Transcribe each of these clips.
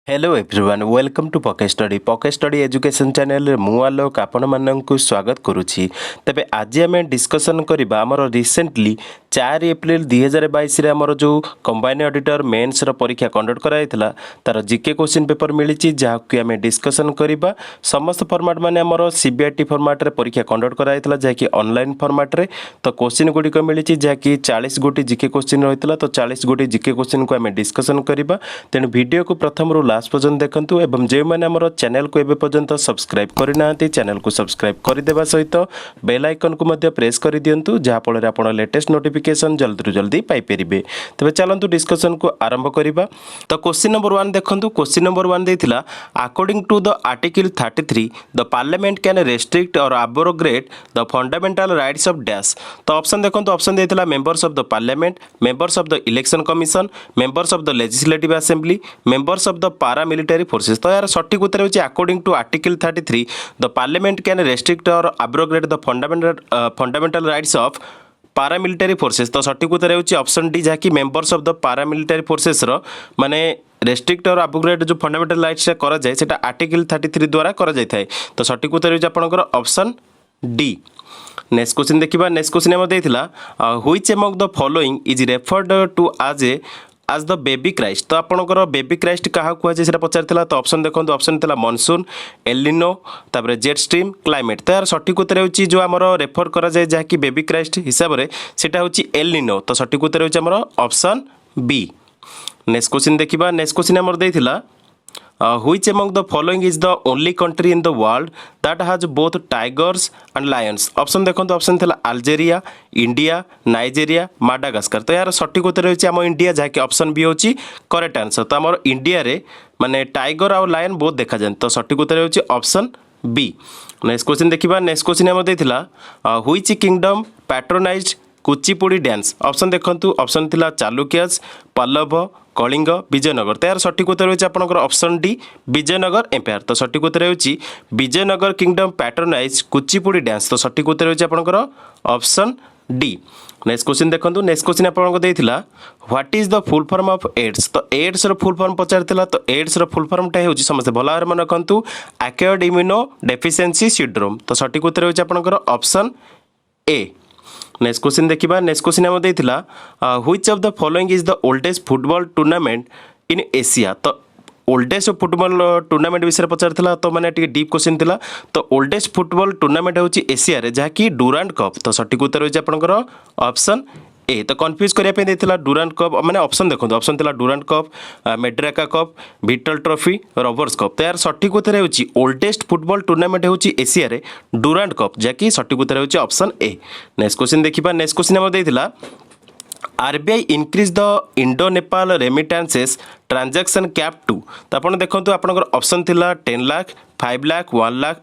Hello everyone welcome to पके study education channel मु आलोक आपण मानक स्वागत करुच्ची तेबे आज आम डिस्कसन करबा हमर रिसेंटली 4 एप्रिल 2022 रे हमर जो कंबाइन ऑडिटर मेंस रो परीक्षा कंडक्ट कराइतला तार जीके क्वेश्चन पेपर मिली जहाँ कि आम डिस्कसन करबा समस्त फॉर्मेट माने हमर सीबीआईटी फॉर्मेट रे परीक्षा कंडक्ट कराइतला जहाँ कि ऑनलाइन फॉर्मेट रे तो क्वेश्चन गुड़िक मिली जहाँ कि 40 गोटी जीके क्वेश्चन रहितला तो 40 गोटी जीके क्वेश्चन को आम डिस्कसन करबा तेणु वीडियो को प्रथम रू लास्ट पर्यंत देखंतु एवं जे माने हमर चैनल को एबे पर्यंत सब्सक्राइब करना चैनल को सब्सक्राइब करदेवा सहित बेल आइकन को मध्य प्रेस कर दियंतु जहाँ फल आपण लेटेस्ट नोटिफिकेशन जल्दी रु जल्दी पाई परिबे। तबे चलंतु डिस्कशन को आरंभ करिबा। तो क्वेश्चन नंबर 1 देखंतु क्वेश्चन नंबर 1 देथिला according to the article 33 the parliament can restrict और abrogate the fundamental rights of dash. तो ऑप्शन देखंतु ऑप्शन देथिला members of the parliament, members of the election commission, members of the legislative assembly, members of the paramilitary forces. तो यार सठिक उत्तर होची according to article 33 the parliament can restrict और abrogate the fundamental rights of paramilitary forces. तो सठिक उत्तर होची ऑप्शन डी जहाँ कि members of the paramilitary forces रो माने रेस्ट्रिक्ट और अब्रोगेट जो फंडामेंटल राइट्स करा जाए सेटा आर्टिकल 33 द्वारा करा जाय थाए। तो सठिक उत्तर होची आपनकर ऑप्शन डी। नेक्स्ट क्वेश्चन देखिबा। नेक्स्ट क्वेश्चन हम देथिला which among the following is referred to as the baby Christ. तो आपनकर बेबी क्राइस्ट क्या कहुए से पचार। तो ऑप्शन देखो ऑप्शन था मनसून, एलिनो, तापर जेट स्ट्रीम, क्लाइमेट। तो यार सठिक उत्तर होची जो आमर रेफर करा जाए जहाँ कि बेबी क्राइस्ट हिसाब से सेटा होची एलिनो। तो सठिक उत्तर होची आमर ऑप्शन बी। नेक्स्ट क्वेश्चन देखिबा। नेक्स्ट क्वेश्चन हमर देथिला which among the following is the only country in the world that has both tigers and lions। Option देखो ऑप्शन था अल्जेरिया, इंडिया, नाइजेरिया, माडागास्कर। तो यार सठिक उत्तर होची आम इंडिया जहाँ कि ऑप्शन बी होची करेक्ट आंसर। तो आम इंडिया रे माने टाइगर और लायन बहुत देखा जाए। तो सठिक उत्तर होची ऑप्शन बी। नेक्स्ट क्वेश्चन देखिबा। नेक्स्ट क्वेश्चन हम देथिला which kingdom patronised Kuchipudi dance. Option देखंतु ऑप्शन थिला चालुक्यस, पल्लव, कलिंग, विजयनगर। तो यार सठिक उत्तर होची आपनकर ऑप्शन डी विजयनगर एम्पायर। तो सठिक उत्तर होची Vijayanagara kingdom patronise Kuchipudi dance. तो सठिक उत्तर होची आपनकर ऑप्शन डी। नेक्स्ट क्वेश्चन देखंतु। नेक्स्ट क्वेश्चन आपनको देथिला what is the full form of AIDS. तो एड्स रो फुल फॉर्म पचारथिला। तो एड्स रो फुल फॉर्म टा होची समस्त भला भाबरे मन रखंतु एक्वायर्ड इम्यूनो डेफिशिएंसी सिंड्रोम। तो सठिक उत्तर होची आपनकर ऑप्शन ए। नेक्स्ट क्वेश्चन देखिबा। नेक्स्ट क्वेश्चन हम देथिला which of the following is the oldest football tournament in Asia. तो ओल्डेस्ट फुटबॉल टूर्नामेंट विषय पचार। तो मैंने डीप क्वेश्चन थिला। तो ओल्डेस्ट फुटबॉल टूर्नामेंट होची एशिया रे जहाँ कि डुरांड कप। तो सठिक उत्तर होची आपनकर ऑप्शन ए। तो कन्फ्यूज करने देथिला डुरांड कप मैंने ऑप्शन देखो ऑप्शन थिला Durand cup, Merdeka cup, Vittal trophy, Rovers cup. तो यार सठिक उत्तर होची ओल्डेस्ट फुटबॉल टूर्नामेंट होची एशिया रे डुरांड कप जहाँ कि सठिक उत्तर होची ऑप्शन ए। नेक्स्ट क्वेश्चन देखिबा। नेक्स्ट क्वेश्चन हम देथिला RBI increase the Indo Nepal remittances transaction cap to. तो आप देखो आपंकर ऑप्शन थिला 10 लाख, 5 लाख, 1 लाख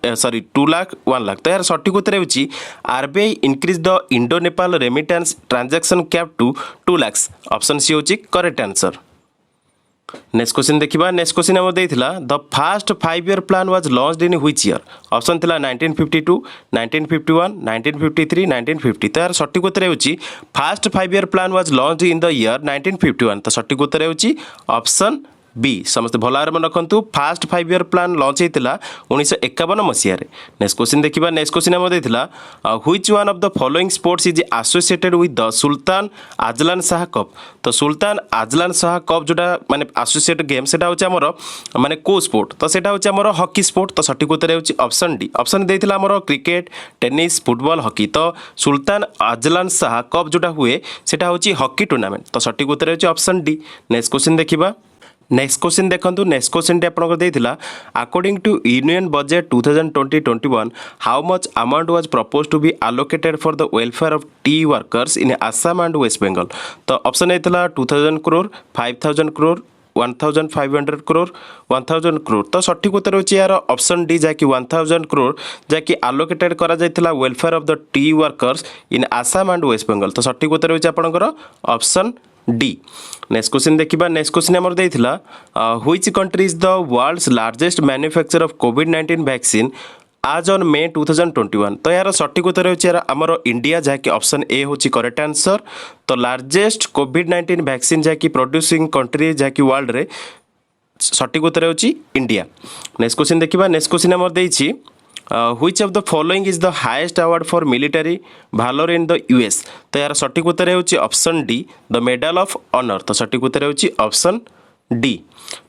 2 लाख, 1 लाख। तो यार सठिक उत्तर होची RBI increase the Indo Nepal remittance transaction cap to 2 lakh. Option C होची करेक्ट आंसर। नेक्स्ट क्वेश्चन देखिबा। नेक्स्ट क्वेश्चन हम देथिला the first 5 year plan was launched in which year. Option थिला 1952, 1951, 1953, 1950। तो यार सठिक उत्तर होची first 5 year plan was launched in the year 1951। तो सठिक उत्तर होची ऑप्शन बी। समस्त भल भाबरे मन रखंतु फर्स्ट 5 ईयर प्लान लॉन्च होता 1951 मसीह। नेक्स्ट क्वेश्चन देखिबा। नेक्स्ट क्वेश्चन हम देथिला which one of the following sports is associated with the Sultan Azlan Shah cup. तो सुल्तान आजलान शाह कप जोटा माने एसोसिएट गेम सेटा होची हमर माने को स्पोर्ट। तो सेटा होची हमर हॉकी स्पोर्ट। तो सठिक उत्तर होची ऑप्शन डी। ऑप्शन देथिला हमर क्रिकेट, टेनिस, फुटबॉल, हॉकी। तो सुल्तान आजलान शाह कप जोटा हुए सेटा होची हॉकी टूर्नामेंट। तो सठिक उत्तर होची ऑप्शन डी। नेक्स्ट क्वेश्चन देखिबा। नेक्स्ट क्वेश्चन देखंतु। नेक्स्ट क्वेश्चन टी आपनको देथिला according to union budget 2020-21 how much amount was propose to be allocated for the welfare of tea workers in Assam and West Bengal. तो ऑप्शन हेतला 2000 करोड़, 5000 करोड़, 1500 करोड़, 1000 करोड़। तो सठिक उत्तर होची यार ऑप्शन डी जहाँ कि 1000 करोड़ जहाँ कि अलोकेटेड करा जायतिला welfare of the tea workers in Assam and West Bengal. तो सठिक उत्तर होची आपनकर ऑप्शन डी। नेक्स्ट क्वेश्चन देखिबा। नेक्स्ट क्वेश्चन हमर देथिला which country is the world's largest manufacturer of कोविड-19 वैक्सीन आज ऑन मे 2021। तो यार सठिक उत्तर होची यार हमर इंडिया जहाँ कि ऑप्शन ए होची करेक्ट आंसर। तो लार्जेस्ट कोविड-19 वैक्सीन जहाँ कि प्रोड्यूसिंग कंट्री जहाँ कि वर्ल्ड रे सठिक उत्तर होची इंडिया। नेक्स्ट क्वेश्चन देखिबा। नेक्स्ट क्वेश्चन हमर देइछि which of the following is the highest award for military valour in the US. तो यार सठिक उत्तर होची option D the medal of honour. तो सठिक उत्तर होची ऑप्शन डी।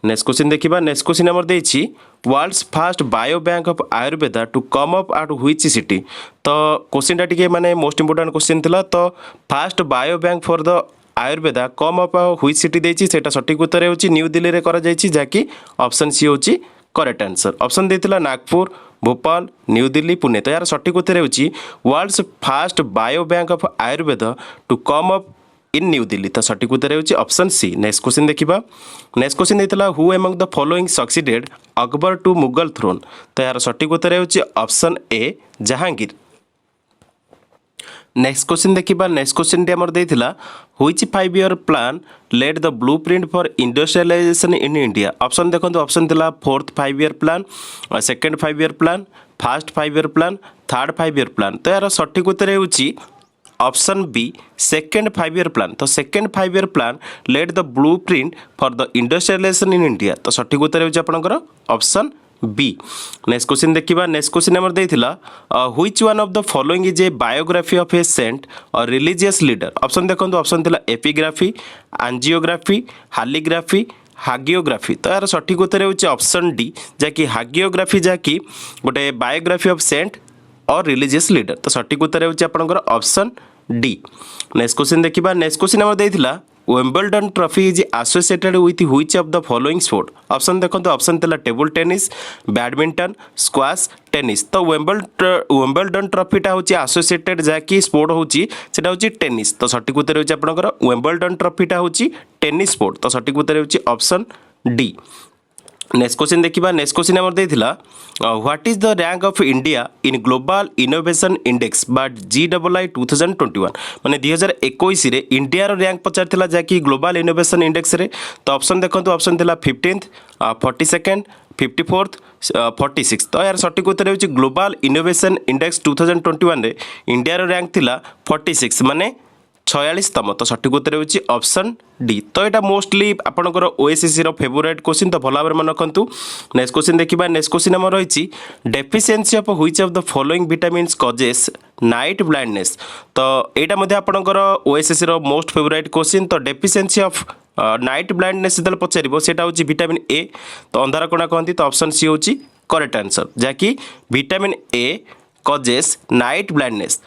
नेक्स्ट क्वेश्चन देखिबा। नेक्स्ट क्वेश्चन हमर देइछि world's first bio bank of Ayurveda to come up at which city. तो क्वेश्चन टा टिके माने मोस्ट इंपोर्टेंट क्वेश्चन थिला। तो first bio bank for the Ayurveda come up which city देइछि सेटा सठिक उत्तर होची न्यू दिल्ली रे करा जाइछि जाकि ऑप्शन सी होची करेक्ट आंसर। ऑप्शन देथिला नागपुर, भोपाल, न्यू दिल्ली, पुणे। तो यार सठिक उत्तर होची world's first bio bank of Ayurveda to come up in New Delhi. तो सठिक उत्तर होची ऑप्शन सी। नेक्स्ट क्वेश्चन देखिबा। नेक्स्ट क्वेश्चन देथिला who among the following succeeded Akbar to Mughal throne. तो यार सठिक उत्तर होची option A Jahangir. Next question देखिबा। नेक्स्ट क्वेश्चन टी हमर देथिला which 5 year plan led the blueprint for industrialisation in India. Option देखंतु ऑप्शन थिला fourth 5 year plan, second 5 year plan, first 5 year plan, third 5 year plan. तो यार सठिक उत्तर होची option B second 5 year plan. तो second 5 year plan led the blueprint for the industrialisation in India. तो सठिक उत्तर होची आपनकर ऑप्शन बी। नेक्स्ट क्वेश्चन देखिबा। नेक्स्ट क्वेश्चन हमर देथिला which one of the following is a biography of a saint और रिलीजियस लीडर। ऑप्शन देखंतु ऑप्शन थिला एपिग्राफी, एंजियोग्राफी, हालीग्राफी, हागियोग्राफी। तो यार सठिक उत्तर होची ऑप्शन डी जाकि हागियोग्राफी जाकि गोटे बायोग्राफी ऑफ सेंट और रिलीजियस लीडर। तो सठिक उत्तर होची आपनकर ऑप्शन डी। नेक्स्ट क्वेश्चन देखिबा। नेक्स्ट क्वेश्चन हमर देथिला Wimbledon trophy is associated with which of the following sport. Option देखो ऑप्शन थिला table tennis, badminton, squash, tennis. तो विंबलडन ट्रॉफीटा होची एसोसिएटेड जाकि स्पोर्ट होची सेटा होची टेनिस। तो सठिक उत्तर होची आपनकर विंबलडन ट्रॉफीटा होची टेनिस स्पोर्ट। तो सठिक उत्तर होची ऑप्शन डी। नेक्स्ट क्वेश्चन देखिबा। नेक्स्ट क्वेश्चन हमर देथिला what is the rank of India in global innovation index but GII 2021। माने 2021 रे इंडिया रो रैंक पचारथिला जाकि ग्लोबल इनोवेशन इंडेक्स रे। तो ऑप्शन देखंतु ऑप्शन थिला 15th, 42nd, 54th, 46। तो यार सठिक उत्तर होची ग्लोबल इनोवेशन इंडेक्स 2021 रे इंडिया रो रैंक थिला 46 माने 46तम। तो सठिक उत्तर होची ऑप्शन डी। तो यहाँ मोस्टली आपंकर ओएसएससी रो फेवरेट क्वेश्चन। तो भल भाव मन रखु। नेक्स्ट क्वेश्चन देखिबा। नेक्स्ट क्वेश्चन आम रही deficiency of which of the following vitamins causes night blindness. तो यहाँ मध्य आपंकर ओएसएससी रो मोस्ट फेवरेट क्वेश्चन। तो डेफिशिएंसी ऑफ नाइट ब्लाइंडनेस जो पचार सेटा होची विटामिन ए। तो अंधार कोणा कहती। तो ऑप्शन सी होची करेक्ट आंसर जाकि vitamin A causes night blindness.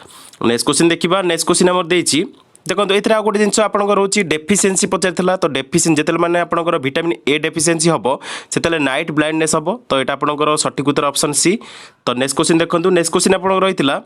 Next question देखिबा। नेक्स्ट क्वेश्चन आम देइछि देखो ये गोटे जिन आपंकर रोचे डेफिशिएंसी पचार। तो डेफिशिएंसी जिते मैंने आपंकर विटामिन ए डेफिशिएंसी हम से नाइट ब्लाइंडनेस हम। तो यहाँ आपंकर सठिक उत्तर ऑप्शन सी। तो नेक्स्ट क्वेश्चन देखो। नेक्स्ट क्वेश्चन आपंकर रही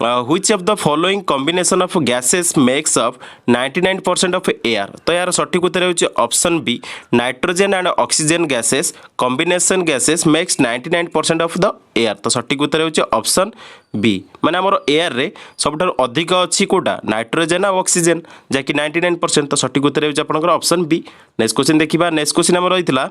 which of the following combination of gases makes up 99% of air. तो यार सठिक उत्तर होची option B nitrogen and oxygen gases combination gases makes 99% of the air. तो सठिक उत्तर होची ऑप्शन बी माने हमर एयर रे सबठार अधिक अछि कोटा नाइट्रोजन और ऑक्सीजन जाकि 99%। तो सठिक उत्तर होची आपनकर ऑप्शन बी। नेक्स्ट क्वेश्चन देखिबा। नेक्स्ट क्वेश्चन हमर रहितला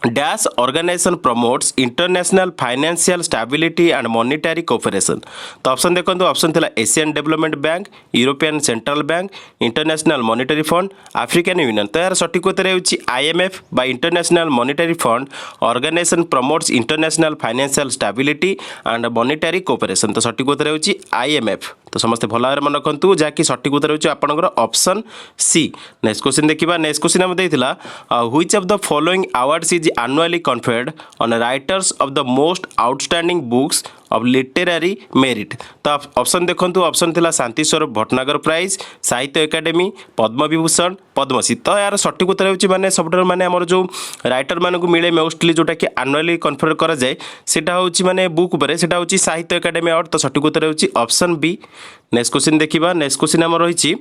dash organisation promotes international financial stability and monetary cooperation. तो ऑप्शन देखो ऑप्शन थिला Asian development bank, European central bank, international monetary fund, African union. तो यार सठिक उत्तर होची IMF बा international monetary fund organisation promotes international financial stability and monetary cooperation. तो सठिक उत्तर होची IMF। तो समस्त भल भाव मन रखु जहाँकि सठिक उत्तर होची आपनकर ऑप्शन सी। नेक्स्ट क्वेश्चन देखिबा। नेक्स्ट क्वेश्चन हम देथिला which of the following awards is annually conferred on writers of the most outstanding books of literary merit। तो ऑप्शन देखंतु ऑप्शन थिला शांति स्वरूप भटनागर प्राइज, साहित्य एकेडमी, पद्म विभूषण, पद्मश्री। तो यार सठिक उत्तर होची माने सबटर माने हमर जो राइटर मानकु मिले मोस्टली जोटा कि एनुअली कन्फर करा जाए सेटा होची माने बुक ऊपर सेटा होची साहित्य एकेडमी अवार्ड। तो सठिक उत्तर होची ऑप्शन बी। नेक्स्ट क्वेश्चन देखिबा। नेक्स्ट क्वेश्चन हमर रहिची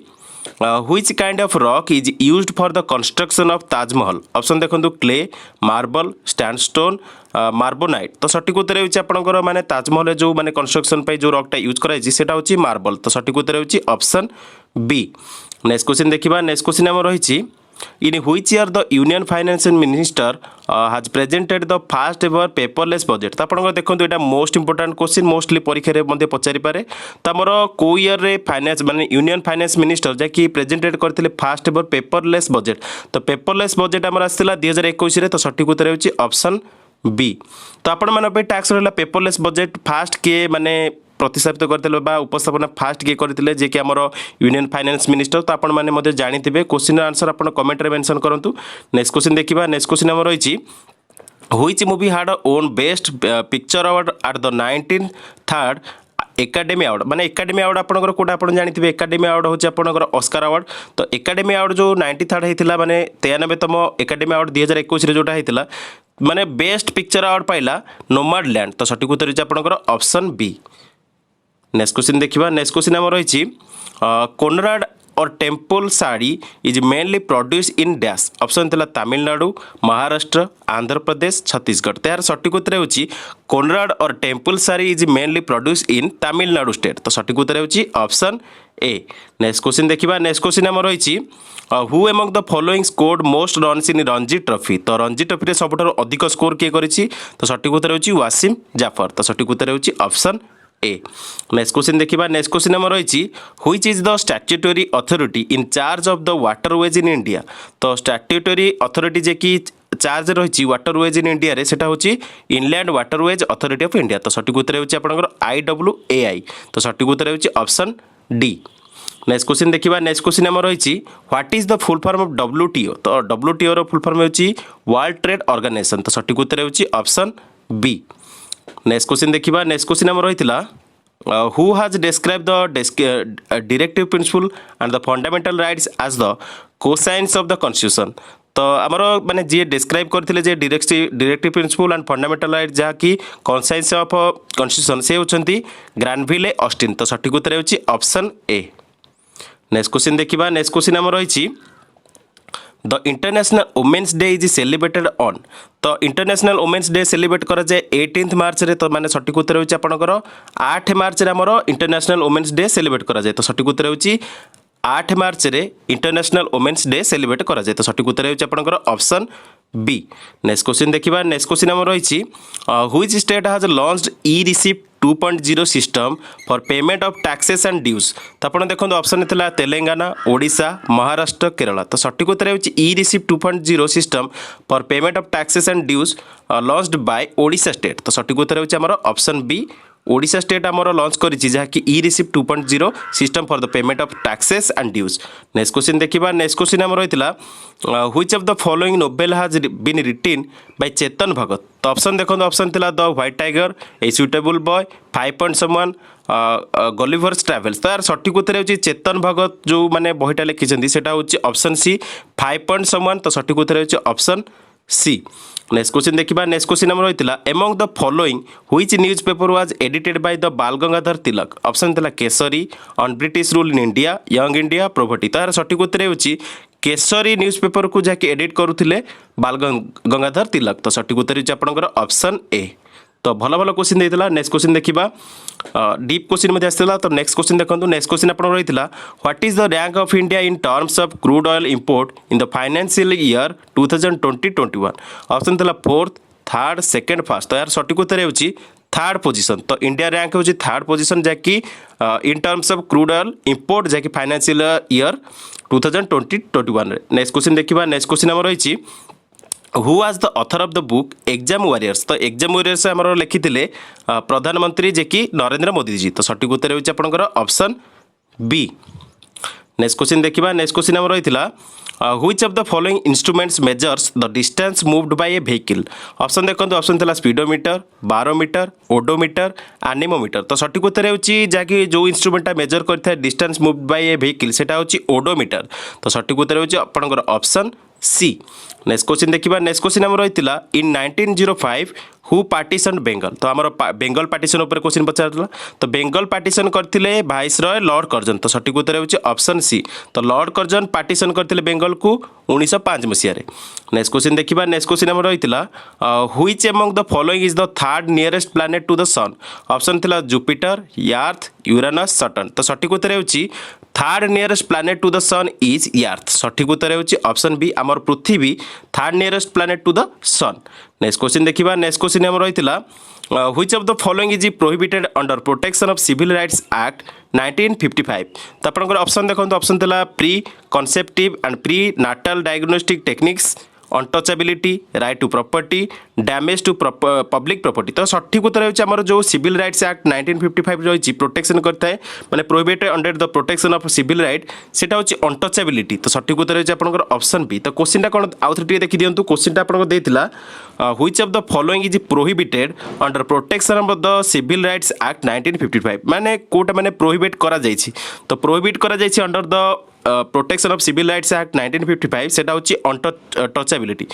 which kind of rock is used for the construction of Taj Mahal। Option देखंतु क्ले, मार्बल, सैंडस्टोन, मार्बोनाइट। तो सठिक उत्तर होची आपनकर माने ताजमहल जो माने कंस्ट्रक्शन पे जो रॉकटा यूज कराई सेटा होची मार्बल। तो सठिक उत्तर होची ऑप्शन बी। नेक्स्ट क्वेश्चन देखिबा। नेक्स्ट क्वेश्चन हम रहिची in which year the union finance minister has presented the first ever paperless budget। तो आपन देखो एटा मोस्ट इंपोर्टेंट क्वेश्चन मोस्टली परीक्षा रे मध्ये पचारि पारे। तो हमर को ईयर रे फाइनेंस माने यूनियन फाइनेंस मिनिस्टर जे कि प्रेजेंटेड करथिले फर्स्ट एवर पेपरलेस बजेट। तो पेपरलेस बजेट हमर आस्थिला 2021 रे। तो सठिक उत्तर होची ऑप्शन बी। तो आपण मन पे टैक्स रहला पेपरलेस बजेट फास्ट के माने प्रतिस्थापित करथिले बा उपस्थापना फास्ट के करथिले जे कि हमर यूनियन फाइनेंस मिनिस्टर। तो आपण माने मध्ये जानिथिबे। क्वेश्चन आंसर आपण कमेंट रे मेंशन करंतु। नेक्स्ट क्वेश्चन देखिबा। नेक्स्ट क्वेश्चन हमर रहिछि which movie had won best picture award at the 19th academy award. माने एकाडेमी अवार्ड आपनकर कोटा आपण जानिथिबे। एकाडेमी अवार्ड होची आपनकर ऑस्कर अवार्ड। तो एकाडेमी अवार्ड जो 93rd हेतिला माने 93तम एकाडेमी अवार्ड 2021 रे जोटा हेतिला माने बेस्ट पिक्चर अवार्ड पाइला नोमैडलैंड। तो सठिक उत्तर होची आपनकर ऑप्शन बी। नेक्स्ट क्वेश्चन देखिबा। नेक्स्ट क्वेश्चन हमर रहिछि कोनराड और temple sari is mainly produce in dash. Option थिला तमिलनाडु, महाराष्ट्र, आंध्र प्रदेश, छत्तीसगढ़। त्यार सठिक उत्तर होची कोनराड और temple sari is mainly produce in Tamil Nadu state. तो सठिक उत्तर होची ऑप्शन ए। नेक्स्ट क्वेश्चन देखिबा। नेक्स्ट क्वेश्चन हमर रहिछि who among the following scored most runs in Ranji Trophy. तो रणजी ट्रॉफी रे सबठारु अधिक स्कोर किए करिछि। तो सठिक उत्तर होची वासिम जाफर। तो सठिक उत्तर होची ऑप्शन ए। नेक्स्ट क्वेश्चन देखिबा। नेक्स्ट क्वेश्चन हमर रहिछि which is the statutory authority in charge of the waterways in India. तो स्टैट्यूटरी अथॉरिटी जे कि चार्ज रहिछि वाटरवेज इन इंडिया रे सेटा होछि inland waterways authority of India. तो सठिक उत्तर होछि आपनकर IWAI। तो सठिक उत्तर होछि ऑप्शन डी। नेक्स्ट क्वेश्चन देखिबा। नेक्स्ट क्वेश्चन हमर रहिछि what is the full form of WTO। तो WTO रो फुल फॉर्म होछि वर्ल्ड ट्रेड ऑर्गेनाइजेशन। तो सठिक उत्तर होछि ऑप्शन बी। नेक्स्ट क्वेश्चन देखिबा। नेक्स्ट क्वेश्चन हमर रहितला who has describe the directive principle and the fundamental rights as the conscience of the constitution. तो हमर माने जे डिस्क्राइब करथिले जे directive principle and fundamental right जहा कि कोसाइन्स ऑफ कॉन्स्टिट्यूशन से होचंती ग्रानविले ऑस्टिन। तो सठिक उत्तर होची ऑप्शन ए। नेक्स्ट क्वेश्चन देखिबा। नेक्स्ट क्वेश्चन हमर रहिछि the international women's day is celebrated on. तो इंटरनेशनल वुमेन्स डे सेलिब्रेट करा जाए 18 मार्च रे। तो माने सठिक उत्तर होची आपनकर 8 मार्च रे हमर इंटरनेशनल वुमेन्स डे सेलिब्रेट करा जाए। तो सठिक उत्तर होची 8 मार्च रे इंटरनेशनल वुमेन्स डे सेलिब्रेट करा जाए। तो सठिक उत्तर होची आपनकर ऑप्शन बी। नेक्स्ट क्वेश्चन देखिबा। नेक्स्ट क्वेश्चन हमर रहिछि which state has launched e receipt 2.0 system for payment of taxes and dues. तो आपण देखो ऑप्शन थिला तेलंगाना, ओडिशा, महाराष्ट्र, केरला। तो सठिक उत्तर होची e receipt 2.0 system for payment of taxes and dues launched by Odisha state. तो सठिक उत्तर होची हमर ऑप्शन बी। ओडिशा स्टेट हमर लॉन्च करिछि जहा कि e receipt 2.0 system for the payment of taxes and dues. Next question देखिबा। नेक्स्ट क्वेश्चन हमर रहितला which of the following novel has been written by Chetan Bhagat. तो ऑप्शन देखो ऑप्शन थिला the white tiger, a suitable boy, 5 point someone, Gulliver's travels. तो यार सठिक उत्तर होची चेतन भगत जो माने बहिटा लिखिछन्ती सेटा होची ऑप्शन सी 5 पॉइंट समवन। तो सठिक उत्तर होची ऑप्शन सी। नेक्स्ट क्वेश्चन देखिबा। नेक्स्ट क्वेश्चन हमर रहितला among the following which newspaper was edited by the Bal Gangadhar Tilak. Option थिला Kesari, on British rule in India, young India, property. तो यार सठिक उत्तर होची केसरी न्यूज पेपर को जाके एडिट करूथिले बाल गंगाधर तिलक। तो सठिक उत्तर होची आपनकर ऑप्शन ए। तो भल भल क्वेश्चन देइतला। नेक्स्ट क्वेश्चन देखिबा। डीप क्वेश्चन मध्ये आस्थिला। तो नेक्स्ट क्वेश्चन देखंतु। नेक्स्ट क्वेश्चन आपन रहितला what is the rank of India in terms of crude oil import in the financial year 2020-21। Option थिला 4th, 3rd, 2nd, 1st। तो यार सठिक उत्तर होची 3rd पोजीशन। तो इंडिया रैंक होची 3rd पोजीशन जाकि in terms of crude oil import जाकि फाइनेंशियल ईयर 2020-21 रे। नेक्स्ट क्वेश्चन देखिबा। नेक्स्ट क्वेश्चन हमर रहिछि who was the author of the book exam warriors. तो एग्जाम वॉरियर्स हमर लिखिथिले प्रधानमंत्री जे कि नरेंद्र मोदी जी। तो सठिक उत्तर होची आपनकर ऑप्शन बी। नेक्स्ट क्वेश्चन देखिबा। नेक्स्ट क्वेश्चन हमर रहितला which of the following instruments measures the distance moved by a vehicle. Option देखंतु ऑप्शन थिला स्पीडोमीटर, बारोमीटर, ओडोमीटर, एनेमोमीटर। तो सठिक उत्तर होची जाकि जो इंस्ट्रूमेंटा मेजर करथा distance moved by a vehicle सेटा होची ओडोमीटर। तो सठिक उत्तर होची आपनकर ऑप्शन सी। नेक्स्ट क्वेश्चन देखिबा। नेक्स्ट क्वेश्चन हमर रहितला इन 1905 हु पार्टीशन बेंगल। तो हमर बेंगल पार्टीशन ऊपर क्वेश्चन पचारला। तो बेंगल पार्टीशन करथिले वाइसरॉय लॉर्ड कर्जन। तो सठिक उत्तर होची ऑप्शन सी। तो लॉर्ड कर्जन पार्टीशन करथिले बेंगल को 1905 मसिया रे। नेक्स्ट क्वेश्चन देखिबा। नेक्स्ट क्वेश्चन हमर रहितला which among the following is the third nearest planet to the sun. Option थिला जुपिटर, अर्थ, यूरेनस, सटर्न। तो सठिक उत्तर होची third nearest planet to the sun is earth. सठिक उत्तर होची ऑप्शन बी आमर पृथ्वी third nearest planet to the sun. Next question देखिबा। नेक्स्ट क्वेश्चन हमर रहितला which of the following is prohibited under protection of civil rights act 1955। तो आपनकर ऑप्शन देखो। ऑप्शन थिला pre conceptive and prenatal diagnostic techniques, untouchability, right to property, damage to public property. तो सठिक उत्तर होची हमर जो सिविल राइट्स एक्ट 1955 रही प्रोटेक्शन करता है माने prohibited under the protection of civil right सेटा होची अनटचेबिलिटी। तो सठिक उत्तर होची आपनकर ऑप्शन बी। तो क्वेश्चनटा कोन आउथरे टिके देखि दियंतु। क्वेश्चनटा आपनको देथिला which of the following is prohibited under protection of the civil rights act 1955 माने कोटा माने प्रोहिबिट करा जायछि। तो प्रोहिबिट करा जायछि under the protection of civil rights act 1955 सेटा होची अनटचेबिलिटी।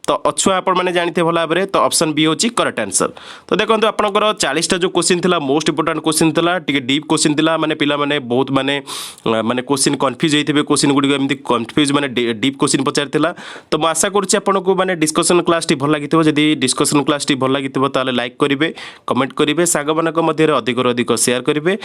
तो अच्छुआ आपण मैंने जानते भल भाव तो ऑप्शन बी होची करेक्ट आंसर। तो देखो आपंकर 40टा जो क्वेश्चन थिला मोस्ट इंपोर्टेंट क्वेश्चन थिला टिके डीप क्वेश्चन थिला माने पिला माने बहुत माने माने क्वेश्चन कंफ्यूज होइथिबे क्वेश्चन गुडी एमती कंफ्यूज माने डीप क्वेश्चन पचारथिला। तो मैं आशा करूची आपनको माने डिस्कशन क्लास टी भल लागिथिबो। जदि डिस्कशन क्लास टी भल लागिथिबो ताले लाइक करिवे, कमेंट करिवे, साग मानक मध्य अधिक अधिक शेयर करिवे